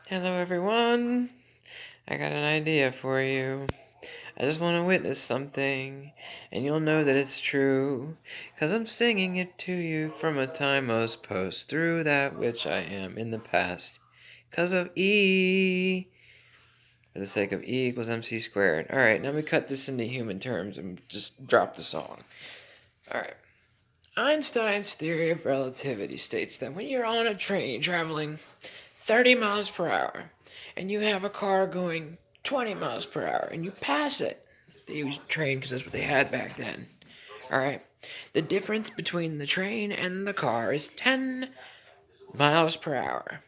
Hello, everyone. I got an idea for you. I just want to witness something, and you'll know that it's true, 'cause I'm singing it to you from a time most post through that which I am in the past, 'cause of E, for the sake of E equals MC squared. Alright, now we cut this into human terms and just drop the song. Alright. Einstein's theory of relativity states that when you're on a train traveling 30 miles per hour, and you have a car going 20 miles per hour, and you pass it. They used train because that's what they had back then. Alright? The difference between the train and the car is 10 miles per hour.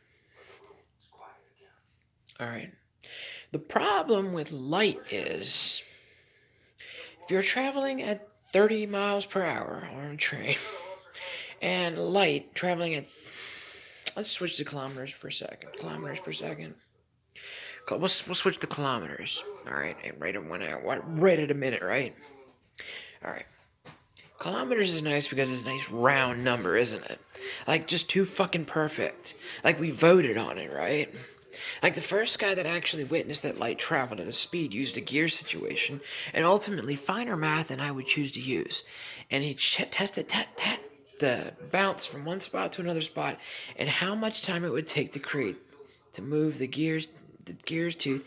Alright? The problem with light is, if you're traveling at 30 miles per hour on a train, and light traveling at, let's switch to kilometers per second. Kilometers per second. We'll switch to kilometers. All right, right at 1 hour, right at a minute, right? All right. Kilometers is nice because it's a nice round number, isn't it? Like, just too fucking perfect. Like, we voted on it, right? Like, the first guy that actually witnessed that light traveled at a speed used a gear situation, and ultimately finer math than I would choose to use. And he tested the bounce from one spot to another spot, and how much time it would take to move the gears tooth.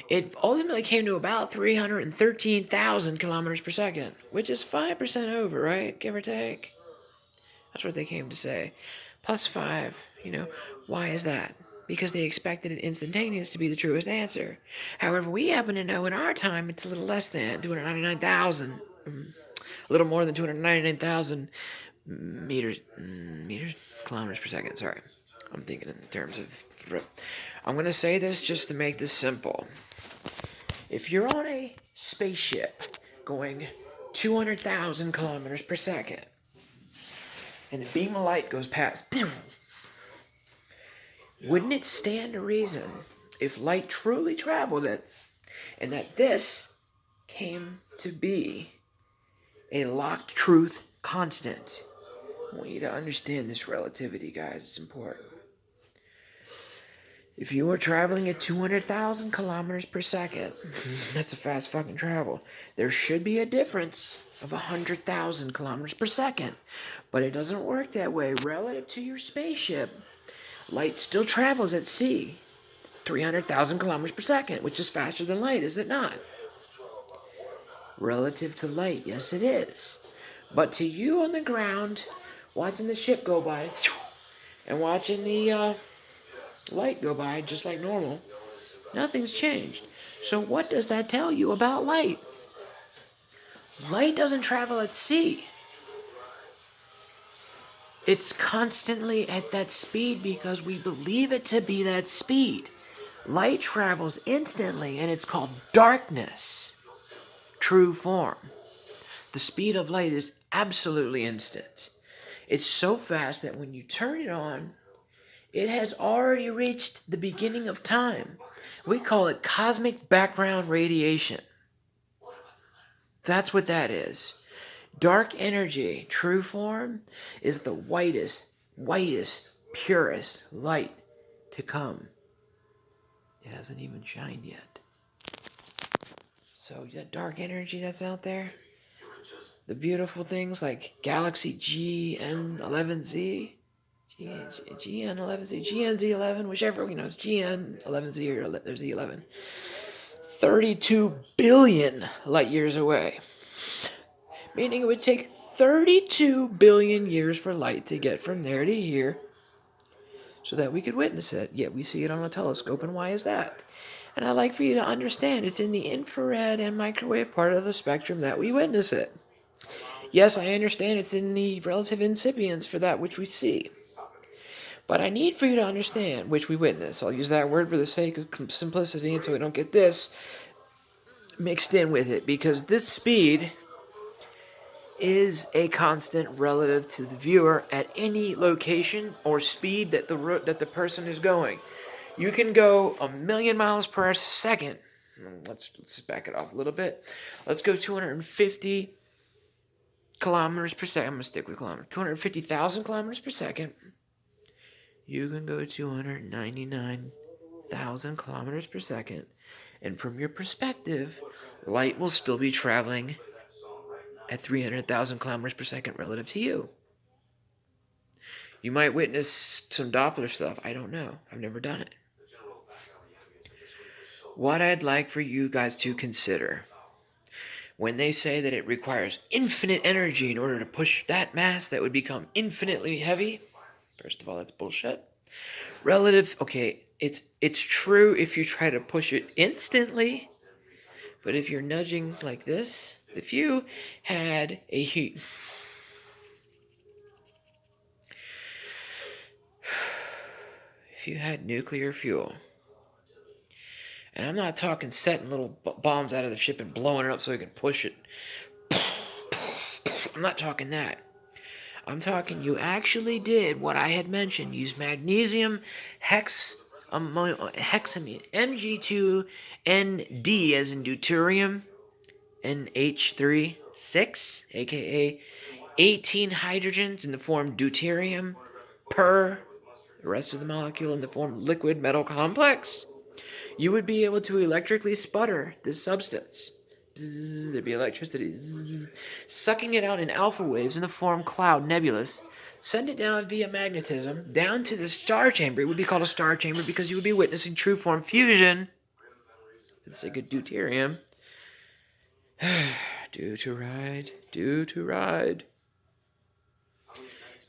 It ultimately came to about 313,000 kilometers per second, which is 5% over, right? Give or take. That's what they came to say. Plus 5, why is that? Because they expected it instantaneous to be the truest answer. However, we happen to know in our time it's a little less than 299,000, a little more than 299,000 kilometers per second. Sorry, I'm thinking in terms of. I'm going to say this just to make this simple. If you're on a spaceship going 200,000 kilometers per second, and a beam of light goes past, wouldn't it stand to reason, if light truly traveled it, and that this came to be a locked truth constant? I want you to understand this relativity, guys. It's important. If you are traveling at 200,000 kilometers per second, that's a fast fucking travel. There should be a difference of 100,000 kilometers per second. But it doesn't work that way. Relative to your spaceship, light still travels at sea 300,000 kilometers per second, which is faster than light, is it not? Relative to light, yes it is. But to you on the ground, watching the ship go by, and watching the light go by just like normal, nothing's changed. So what does that tell you about light? Light doesn't travel at sea. It's constantly at that speed because we believe it to be that speed. Light travels instantly, and it's called darkness. True form. The speed of light is absolutely instant. It's so fast that when you turn it on, it has already reached the beginning of time. We call it cosmic background radiation. That's what that is. Dark energy, true form, is the whitest, purest light to come. It hasn't even shined yet. So that dark energy that's out there, the beautiful things like Galaxy GN11Z, GN11Z, GNZ11, whichever, it's GN11Z or Z11. 32 billion light years away. Meaning it would take 32 billion years for light to get from there to here so that we could witness it. Yet we see it on a telescope, and why is that? And I'd like for you to understand it's in the infrared and microwave part of the spectrum that we witness it. Yes, I understand it's in the relative incipience for that which we see. But I need for you to understand which we witness. I'll use that word for the sake of simplicity and so we don't get this mixed in with it, because this speed is a constant relative to the viewer at any location or speed that the person is going. You can go 1,000,000 miles per second. Let's back it off a little bit. Let's go 250 kilometers per second. I'm going to stick with kilometers. 250,000 kilometers per second. You can go 299 300,000 kilometers per second. And from your perspective, light will still be traveling at 300,000 kilometers per second relative to you. You might witness some Doppler stuff. I don't know. I've never done it. What I'd like for you guys to consider when they say that it requires infinite energy in order to push that mass that would become infinitely heavy, first of all, that's bullshit. Relative, okay, it's true if you try to push it instantly, but if you're nudging like this, if you had a heat, if you had nuclear fuel, and I'm not talking setting little bombs out of the ship and blowing it up so you can push it. I'm not talking that. I'm talking you actually did what I had mentioned. Use magnesium hexamine, Mg2ND as in deuterium, NH3 aka 18 hydrogens in the form deuterium per the rest of the molecule in the form liquid metal complex. You would be able to electrically sputter this substance. There'd be electricity. Sucking it out in alpha waves in the form cloud nebulous. Send it down via magnetism down to the star chamber. It would be called a star chamber because you would be witnessing true form fusion. It's like a deuterium. Deuteride.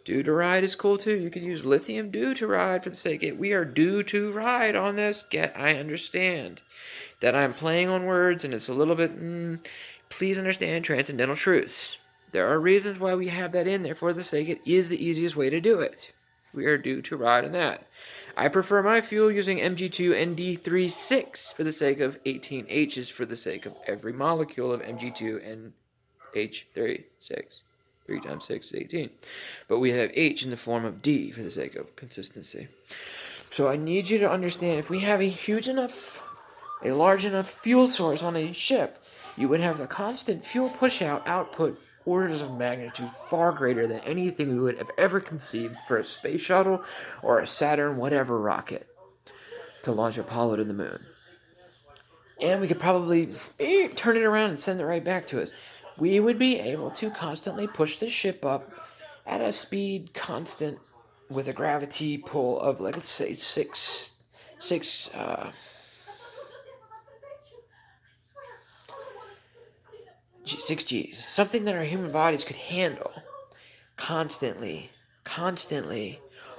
Deuteride is cool too. You could use lithium deuteride for the sake of it. We are due to ride on this. I understand that I'm playing on words and it's a little bit, please understand transcendental truths. There are reasons why we have that in there for the sake it is the easiest way to do it. We are due to ride on that. I prefer my fuel using Mg2ND36 for the sake of 18 H's for the sake of every molecule of Mg2NH36. 3 times 6 is 18. But we have H in the form of D for the sake of consistency. So I need you to understand, if we have a large enough fuel source on a ship, you would have a constant fuel push-out output orders of magnitude far greater than anything we would have ever conceived for a space shuttle or a Saturn whatever rocket to launch Apollo to the moon. And we could probably turn it around and send it right back to us. We would be able to constantly push the ship up at a speed constant with a gravity pull of, like, let's say, six Gs, something that our human bodies could handle constantly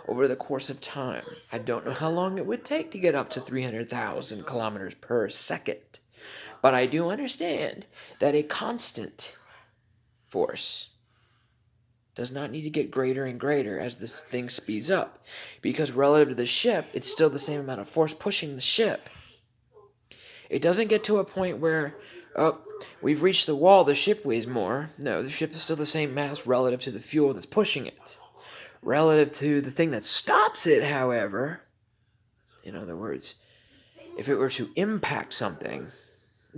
over the course of time. I don't know how long it would take to get up to 300,000 kilometers per second, but I do understand that a constant force does not need to get greater and greater as this thing speeds up, because relative to the ship, it's still the same amount of force pushing the ship. It doesn't get to a point where, we've reached the wall, the ship weighs more. No, the ship is still the same mass relative to the fuel that's pushing it. Relative to the thing that stops it, however, in other words, if it were to impact something,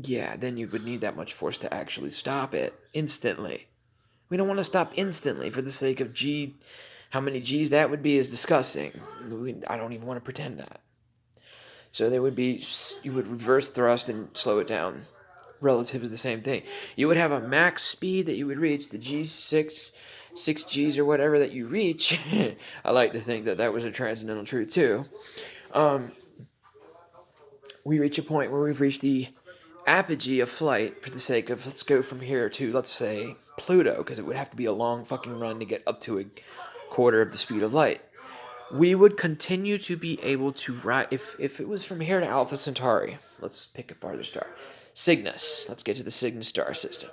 yeah, then you would need that much force to actually stop it instantly. We don't want to stop instantly for the sake of G. How many G's that would be is disgusting. I don't even want to pretend that. So you would reverse thrust and slow it down relative to the same thing. You would have a max speed that you would reach, the G6, 6 G's or whatever that you reach. I like to think that was a transcendental truth too. We reach a point where we've reached the apogee of flight for the sake of, let's go from here to, let's say, Pluto, because it would have to be a long fucking run to get up to a quarter of the speed of light. We would continue to be able to ride, if it was from here to Alpha Centauri, let's pick a farther star, Cygnus, let's get to the Cygnus star system.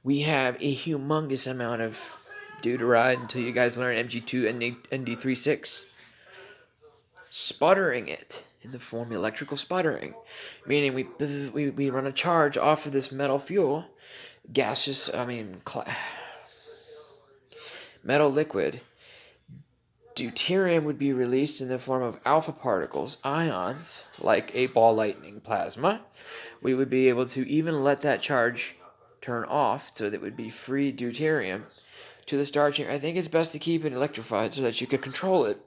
We have a humongous amount of deuteride until you guys learn Mg2 and ND36. Sputtering it in the form of electrical sputtering, meaning we run a charge off of this metal fuel, metal liquid. Deuterium would be released in the form of alpha particles, ions, like a ball lightning plasma. We would be able to even let that charge turn off so that it would be free deuterium to the star chamber. I think it's best to keep it electrified so that you could control it.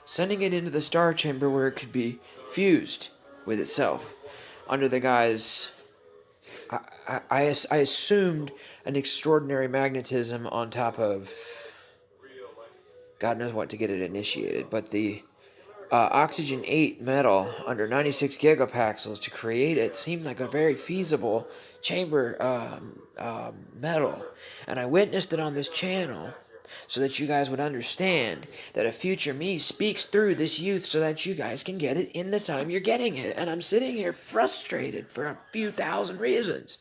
sending it into the star chamber where it could be fused with itself under the guise. I assumed an extraordinary magnetism on top of God knows what to get it initiated, but the oxygen 8 metal under 96 gigapascals to create it seemed like a very feasible chamber metal. And I witnessed it on this channel so that you guys would understand that a future me speaks through this youth so that you guys can get it in the time you're getting it. And I'm sitting here frustrated for a few thousand reasons.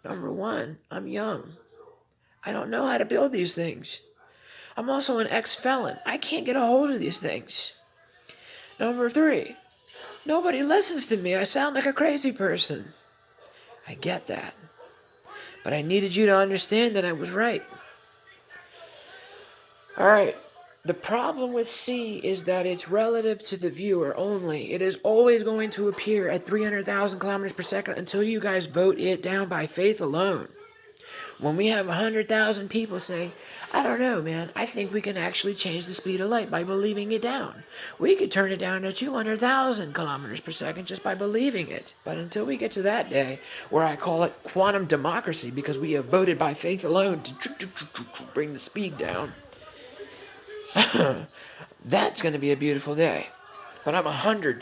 Number one, I'm young. I don't know how to build these things. I'm also an ex-felon. I can't get a hold of these things. Number three, nobody listens to me. I sound like a crazy person. I get that. But I needed you to understand that I was right. Alright, the problem with C is that it's relative to the viewer only. It is always going to appear at 300,000 kilometers per second until you guys vote it down by faith alone. When we have 100,000 people saying, I don't know, man, I think we can actually change the speed of light by believing it down. We could turn it down to 200,000 kilometers per second just by believing it. But until we get to that day, where I call it quantum democracy because we have voted by faith alone to bring the speed down, that's going to be a beautiful day. But I'm 100%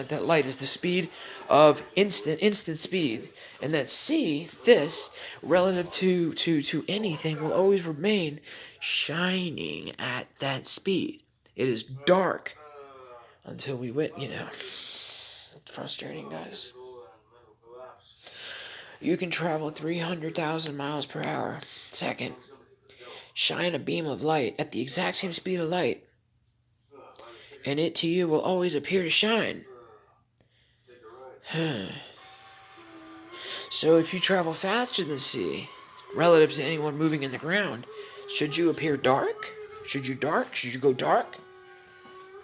that light is the speed of instant speed. And that C, this, relative to anything, will always remain shining at that speed. It is dark until we it's frustrating, guys. You can travel 300,000 miles per hour, second, shine a beam of light at the exact same speed of light, and it to you will always appear to shine. So if you travel faster than C, relative to anyone moving in the ground, should you appear dark? Should you go dark?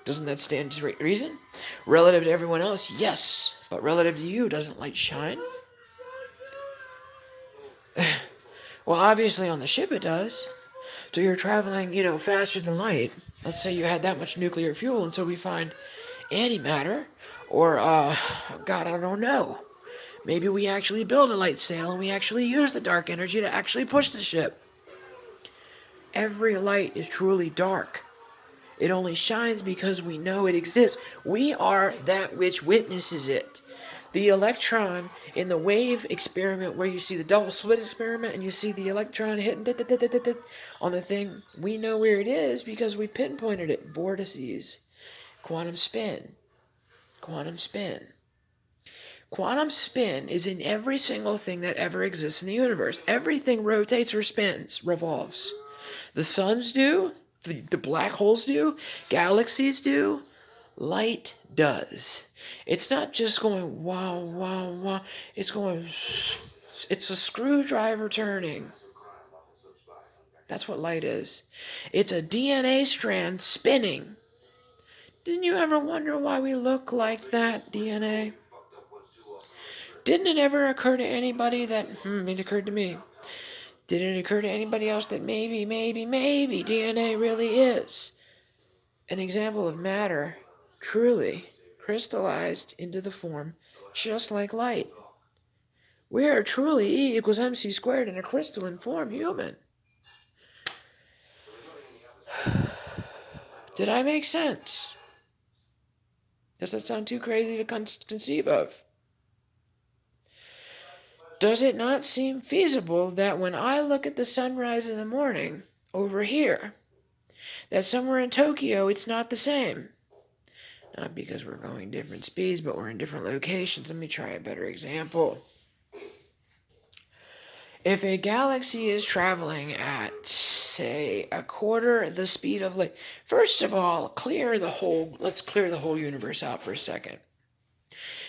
Doesn't that stand to reason? Relative to everyone else, yes. But relative to you, doesn't light shine? Well, obviously on the ship it does. So you're traveling, faster than light. Let's say you had that much nuclear fuel until we find antimatter, or, God, I don't know. Maybe we actually build a light sail and we actually use the dark energy to actually push the ship. Every light is truly dark. It only shines because we know it exists. We are that which witnesses it. The electron in the wave experiment where you see the double slit experiment and you see the electron hitting on the thing, we know where it is because we pinpointed it. Vortices. Quantum spin. Quantum spin. Quantum spin is in every single thing that ever exists in the universe. Everything rotates or spins, revolves. The suns do, the black holes do, galaxies do, light does. It's not just going wow, wow, wow. It's going, it's a screwdriver turning. That's what light is. It's a DNA strand spinning. Didn't you ever wonder why we look like that, DNA? Didn't it ever occur to anybody that, it occurred to me. Did it occur to anybody else that maybe DNA really is an example of matter truly crystallized into the form just like light? We are truly E equals MC squared in a crystalline form human. Did I make sense? Does that sound too crazy to conceive of? Does it not seem feasible that when I look at the sunrise in the morning over here, that somewhere in Tokyo it's not the same? Not because we're going different speeds, but we're in different locations. Let me try a better example. If a galaxy is traveling at, say, a quarter the speed of light, first of all, let's clear the whole universe out for a second.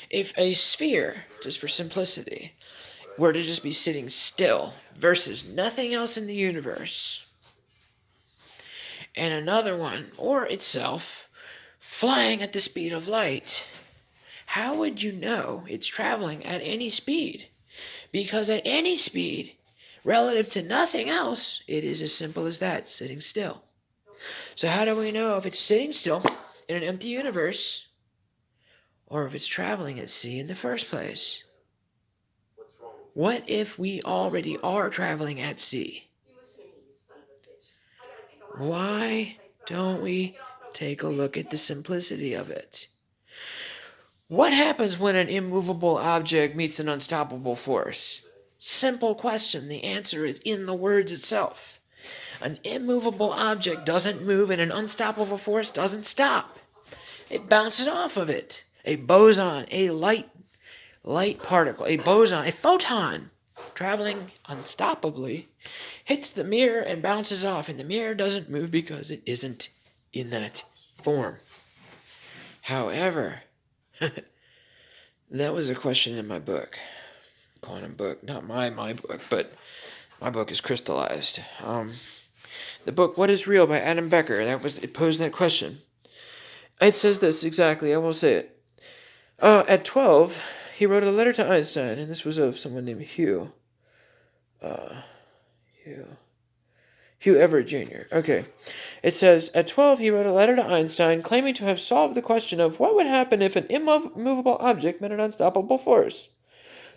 If a sphere, just for simplicity, were to just be sitting still versus nothing else in the universe, and another one, or itself, flying at the speed of light, how would you know it's traveling at any speed? Because at any speed, relative to nothing else, it is as simple as that, sitting still. So how do we know if it's sitting still in an empty universe or if it's traveling at sea in the first place? What if we already are traveling at sea? Why don't we take a look at the simplicity of it? What happens when an immovable object meets an unstoppable force? Simple question. The answer is in the words itself. An immovable object doesn't move and an unstoppable force doesn't stop. It bounces off of it. A boson, a light particle, a boson, a photon, traveling unstoppably, hits the mirror and bounces off, and the mirror doesn't move because it isn't in that form. However, that was a question in my book, quantum book, not my book, but my book is crystallized. The book "What is Real" by Adam Becker. It posed that question. It says this exactly. I will say it. At 12, he wrote a letter to Einstein, and this was of someone named Hugh. Hugh Everett Jr. Okay. It says, at 12, he wrote a letter to Einstein claiming to have solved the question of what would happen if an immovable object met an unstoppable force.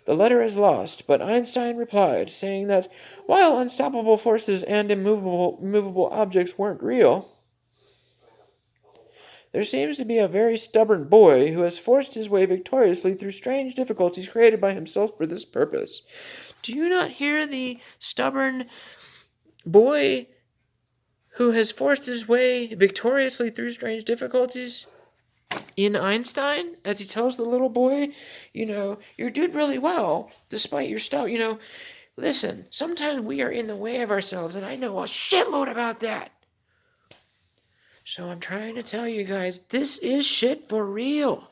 The letter is lost, but Einstein replied, saying that while unstoppable forces and immovable objects weren't real, there seems to be a very stubborn boy who has forced his way victoriously through strange difficulties created by himself for this purpose. Do you not hear the stubborn boy who has forced his way victoriously through strange difficulties in Einstein, as he tells the little boy, you did really well despite your stuff. Listen, sometimes we are in the way of ourselves, and I know a shitload about that. So I'm trying to tell you guys, this is shit for real.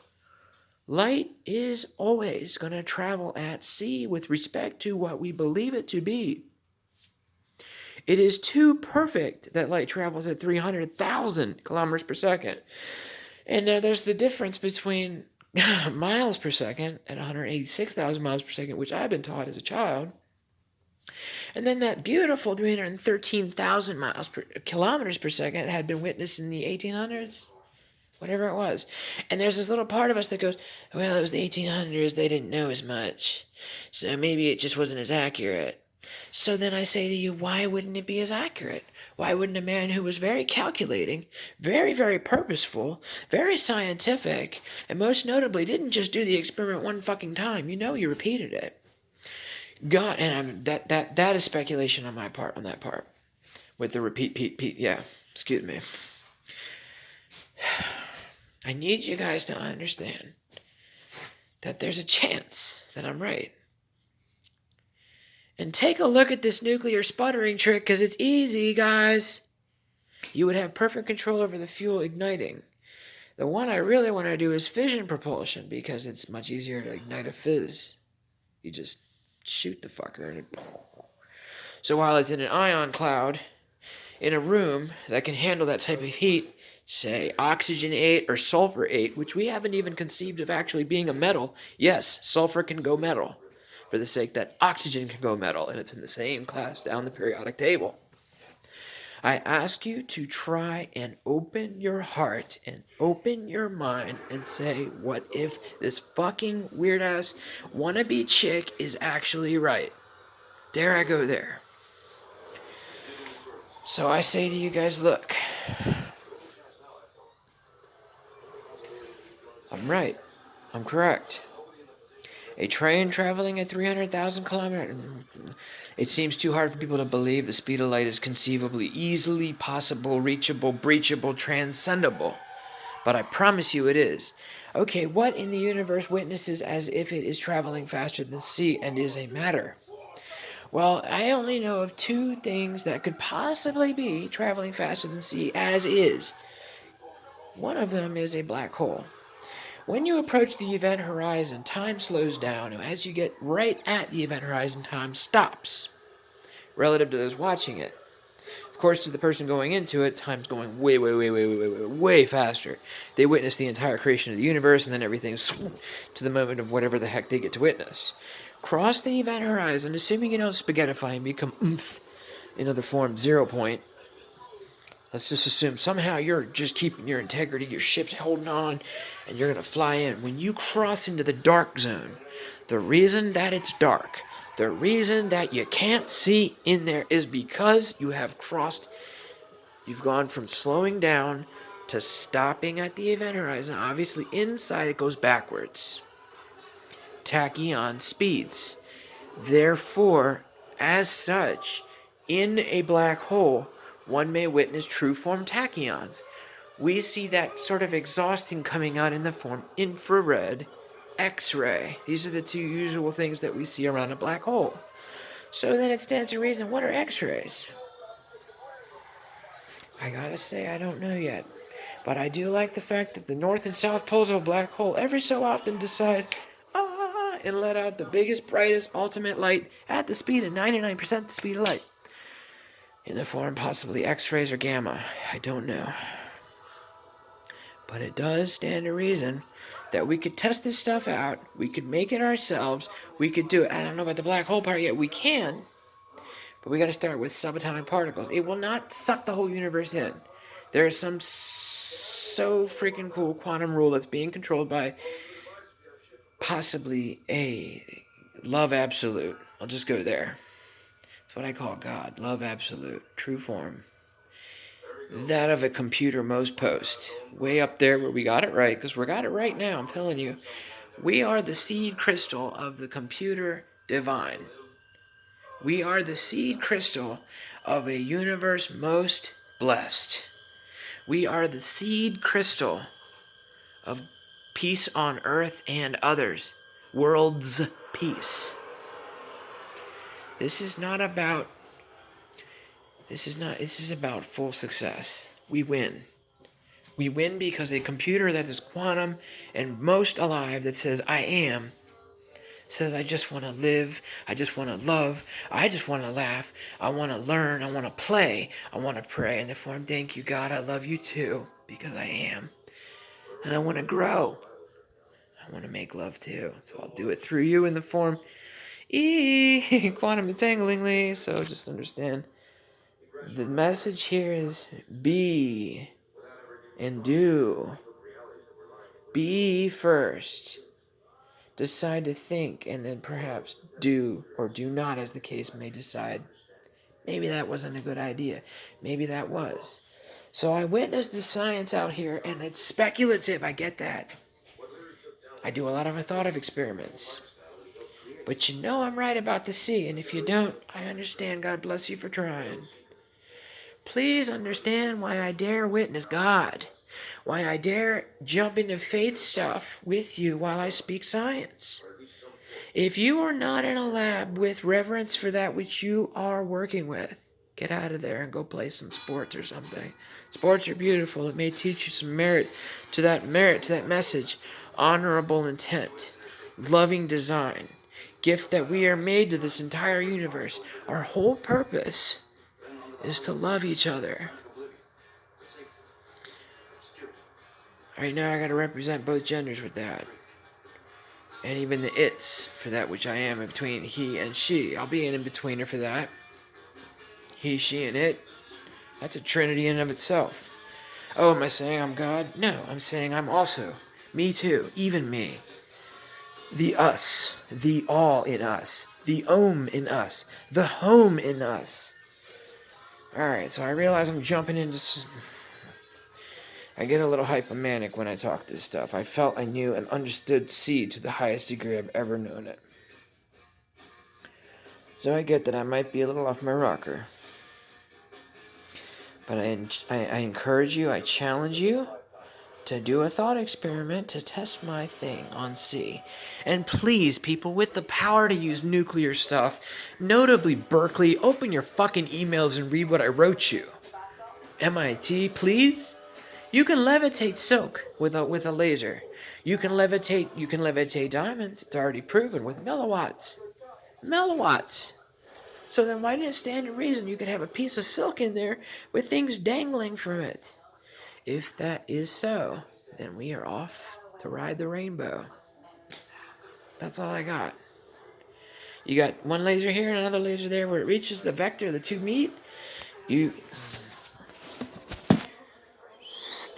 Light is always going to travel at sea with respect to what we believe it to be. It is too perfect that light travels at 300,000 kilometers per second. And now there's the difference between miles per second at 186,000 miles per second, which I've been taught as a child, and then that beautiful 313,000 kilometers per second had been witnessed in the 1800s, whatever it was. And there's this little part of us that goes, well, it was the 1800s, they didn't know as much, so maybe it just wasn't as accurate. So then I say to you, why wouldn't it be as accurate? Why wouldn't a man who was very calculating, very, very purposeful, very scientific, and most notably didn't just do the experiment one fucking time, he repeated it. God, and that is speculation on my part, on that part. With the repeat, yeah, excuse me. I need you guys to understand that there's a chance that I'm right. And take a look at this nuclear sputtering trick, because it's easy, guys. You would have perfect control over the fuel igniting. The one I really want to do is fission propulsion, because it's much easier to ignite a fizz. You just shoot the fucker and it... So while it's in an ion cloud, in a room that can handle that type of heat, say oxygen-8 or sulfur-8, which we haven't even conceived of actually being a metal. Yes, sulfur can go metal, for the sake that oxygen can go metal, and it's in the same class down the periodic table. I ask you to try and open your heart and open your mind and say, what if this fucking weird-ass wannabe chick is actually right? There I go there. So I say to you guys, look. I'm right. I'm correct. A train traveling at 300,000 kilometers... It seems too hard for people to believe the speed of light is conceivably, easily possible, reachable, breachable, transcendable. But I promise you it is. Okay, what in the universe witnesses as if it is traveling faster than sea and is a matter? Well, I only know of two things that could possibly be traveling faster than sea as is. One of them is a black hole. When you approach the event horizon, time slows down, and as you get right at the event horizon, time stops, relative to those watching it. Of course, to the person going into it, time's going way faster. They witness the entire creation of the universe, and then everything's to the moment of whatever the heck they get to witness. Cross the event horizon, assuming you don't spaghettify and become in other form 0 point. Let's just assume somehow you're just keeping your integrity, your ship's holding on, and you're going to fly in. When you cross into the dark zone, the reason that it's dark, the reason that you can't see in there is because you have crossed, you've gone from slowing down to stopping at the event horizon. Obviously, inside it goes backwards. Tachyon speeds. Therefore, as such, in a black hole, one may witness true form tachyons. We see that sort of exhausting coming out in the form infrared, X-ray. These are the two usual things that we see around a black hole. So then it stands to reason, what are X-rays? I gotta say, I don't know yet. But I do like the fact that the north and south poles of a black hole every so often decide, and let out the biggest, brightest, ultimate light at the speed of 99% the speed of light. In the form possibly X-rays or gamma. I don't know. But it does stand to reason that we could test this stuff out. We could make it ourselves. We could do it. I don't know about the black hole part yet. We can. But we got to start with subatomic particles. It will not suck the whole universe in. There is some so freaking cool quantum rule that's being controlled by possibly a love absolute. I'll just go there. That's what I call God. Love absolute. True form. That of a computer most post. Way up there where we got it right. Because we got it right now, I'm telling you. We are the seed crystal of the computer divine. We are the seed crystal of a universe most blessed. We are the seed crystal of peace on earth and others. World's peace. This is about full success. We win. We win because a computer that is quantum and most alive that says I am, says I just want to live, I just want to love, I just want to laugh, I want to learn, I want to play, I want to pray in the form, thank you God, I love you too, because I am. And I want to grow. I want to make love too. So I'll do it through you in the form quantum entanglingly. So just understand the message here is be and do. Be first. Decide to think and then perhaps do or do not, as the case may decide. Maybe that wasn't a good idea. Maybe that was. So I witnessed the science out here, and it's speculative. I get that. I do a lot of thought of experiments. But you know I'm right about the sea, and if you don't, I understand. God bless you for trying. Please understand why I dare witness God. Why I dare jump into faith stuff with you while I speak science. If you are not in a lab with reverence for that which you are working with, get out of there and go play some sports or something. Sports are beautiful. It may teach you some merit to that message. Honorable intent. Loving design. Gift that we are made to this entire universe. Our whole purpose is to love each other. Right now I gotta represent both genders with that. And even the it's for that which I am in between he and she. I'll be an in-betweener for that. He, she, and it. That's a trinity in and of itself. Oh, am I saying I'm God? No, I'm saying I'm also. Me too, even me. The us, the all in us, the Om in us, the home in us. Alright, so I realize I'm jumping into... I get a little hypomanic when I talk this stuff. I felt I knew and understood seed to the highest degree I've ever known it. So I get that I might be a little off my rocker. But I encourage you, I challenge you to do a thought experiment to test my thing on C. And please, people with the power to use nuclear stuff, notably Berkeley, open your fucking emails and read what I wrote you. MIT, please? You can levitate silk with a laser. You can levitate diamonds. It's already proven with milliwatts. Milliwatts. So then why didn't it stand to reason you could have a piece of silk in there with things dangling from it? If that is so, then we are off to ride the rainbow. That's all I got. You got one laser here and another laser there where it reaches the vector, the two meet.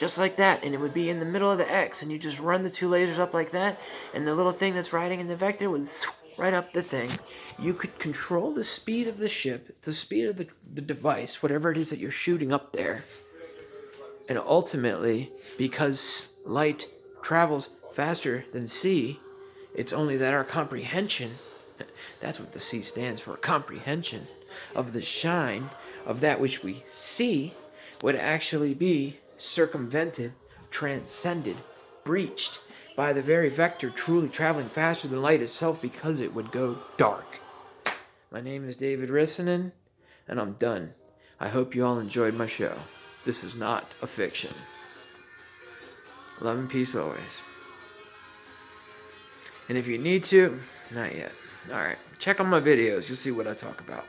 just like that, and it would be in the middle of the X, and you just run the two lasers up like that, and the little thing that's riding in the vector would right up the thing. You could control the speed of the ship, the speed of the device, whatever it is that you're shooting up there, and ultimately, because light travels faster than C, it's only that our comprehension, that's what the C stands for, comprehension of the shine of that which we see would actually be circumvented, transcended, breached by the very vector truly traveling faster than light itself because it would go dark. My name is David Rissanen, and I'm done. I hope you all enjoyed my show. This is not a fiction. Love and peace always. And if you need to, not yet. Alright, check on my videos. You'll see what I talk about.